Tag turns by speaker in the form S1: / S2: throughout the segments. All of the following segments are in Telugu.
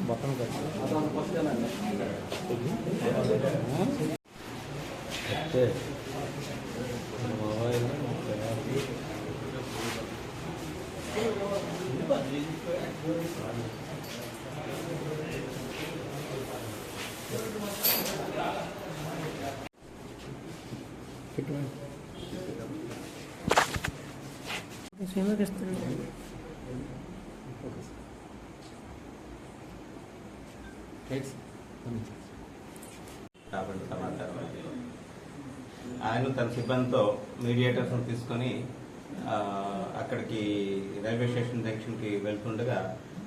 S1: బటన్
S2: కాబట్టి సమాచారం ఆయన తన సిబ్బందితో మీడియేటర్స్ తీసుకొని అక్కడికి రైల్వే స్టేషన్ జంక్షన్కి వెళ్తుండగా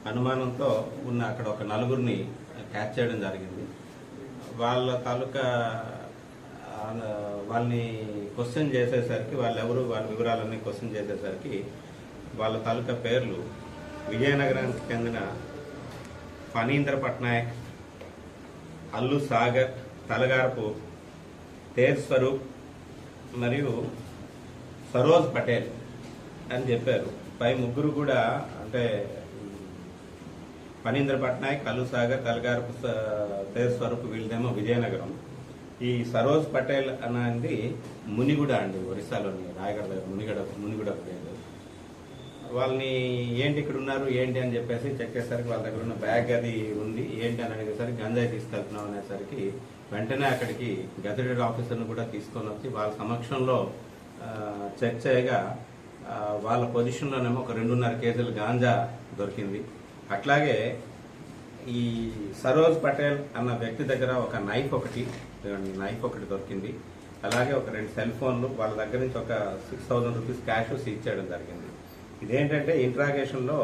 S2: అనుమానంతో ఉన్న అక్కడ ఒక నలుగురిని క్యాచ్ చేయడం జరిగింది. వాళ్ళ తాలూకా వాళ్ళని క్వశ్చన్ చేసేసరికి వాళ్ళెవరు వాళ్ళ వివరాలన్నీ క్వశ్చన్ చేసేసరికి వాళ్ళ తాలూకా పేర్లు విజయనగరానికి చెందిన ఫణీంద్ర పట్నాయక్, అల్లు సాగర్, తలగారపు తేజ్ స్వరూప్ మరియు సరోజ్ పటేల్ అని చెప్పారు. పై ముగ్గురు కూడా అంటే ఫణీంద్ర పట్నాయక్, అల్లు సాగర్, తలగారపు తేజ్ స్వరూప్ వీళ్ళదేమో విజయనగరం. ఈ సరోజ్ పటేల్ అనేది మునిగూడ అండి, ఒరిస్సాలోని రాయగడ మునిగూడ పేరు. వాళ్ళని ఏంటి ఇక్కడ ఉన్నారు ఏంటి అని చెప్పేసి చెక్ చేసరికి వాళ్ళ దగ్గర ఉన్న బ్యాగ్ అది ఉంది, ఏంటి అని అడిగేసరికి గంజాయి తీసుకెళ్తున్నాం అనేసరికి వెంటనే అక్కడికి గెజెటెడ్ ఆఫీసర్ను కూడా తీసుకొని వచ్చి వాళ్ళ సమక్షంలో చెక్ చేయగా వాళ్ళ పొజిషన్లోనేమో ఒక 2.5 కేజీలు గాంజా దొరికింది. అట్లాగే ఈ సరోజ్ పటేల్ అన్న వ్యక్తి దగ్గర ఒక నైఫ్ ఒకటి దొరికింది. అలాగే ఒక 2 సెల్ ఫోన్లు, వాళ్ళ దగ్గర నుంచి ఒక 6,000 రూపీస్ క్యాష్ సీజ్ చేయడం జరిగింది. ఇదేంటంటే ఇంట్రాగేషన్లో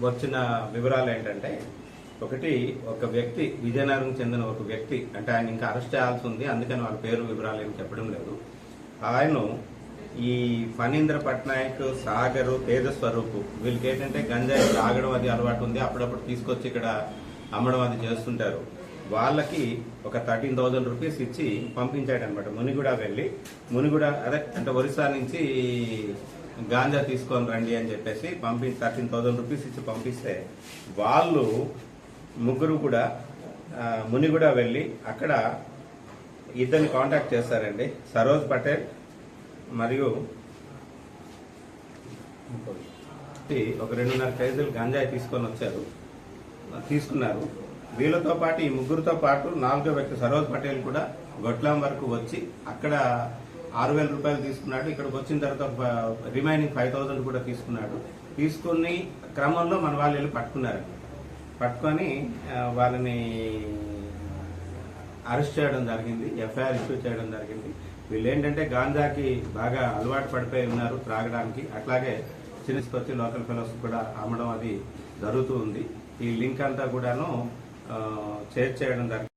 S2: వచ్చిన వివరాలు ఏంటంటే, ఒక వ్యక్తి విజయనగరం చెందిన ఒక వ్యక్తి, అంటే ఆయన ఇంకా అరెస్ట్ చేయాల్సి ఉంది, అందుకని వాళ్ళ పేరు వివరాలు ఏమి చెప్పడం లేదు. ఆయన ఈ ఫణీంద్ర పట్నాయక్, సాగరు, తేజస్వరూపు వీళ్ళకి ఏంటంటే గంజాయి తాగడం అది అలవాటు ఉంది, అప్పుడప్పుడు తీసుకొచ్చి ఇక్కడ అమ్మడం అది చేస్తుంటారు. వాళ్ళకి ఒక 13,000 రూపీస్ ఇచ్చి పంపించాడు అనమాట. మునిగూడ అంటే ఒరిస్సా నుంచి గాంజా తీసుకొని రండి అని చెప్పేసి 13,000 రూపీస్ ఇచ్చి పంపిస్తే వాళ్ళు ముగ్గురు కూడా మునిగూడ వెళ్ళి అక్కడ ఇద్దరిని కాంటాక్ట్ చేస్తారండి. సరోజ్ పటేల్ మరియు ఒక 2.5 కేజీలు గంజాయి తీసుకున్నారు. వీళ్ళతో పాటు ఈ ముగ్గురుతో పాటు 4వ వ్యక్తి సరోజ్ పటేల్ కూడా గొట్లాం వరకు వచ్చి అక్కడ 6,000 రూపాయలు తీసుకున్నాడు. ఇక్కడికి వచ్చిన తర్వాత రిమైనింగ్ 5,000 కూడా తీసుకుని క్రమంలో మన వాళ్ళు వెళ్ళి పట్టుకొని వాళ్ళని అరెస్ట్ చేయడం జరిగింది, ఎఫ్ఐఆర్ ఇష్యూ చేయడం జరిగింది. వీళ్ళు ఏంటంటే గాంజాకి బాగా అలవాటు పడిపోయి ఉన్నారు త్రాగడానికి. అట్లాగే చిన్నకొచ్చి లోకల్ ఫెలోస్ కూడా అమ్మడం అది జరుగుతూ ఉంది. ఈ లింక్ అంతా కూడాను చేయడం జరిగింది.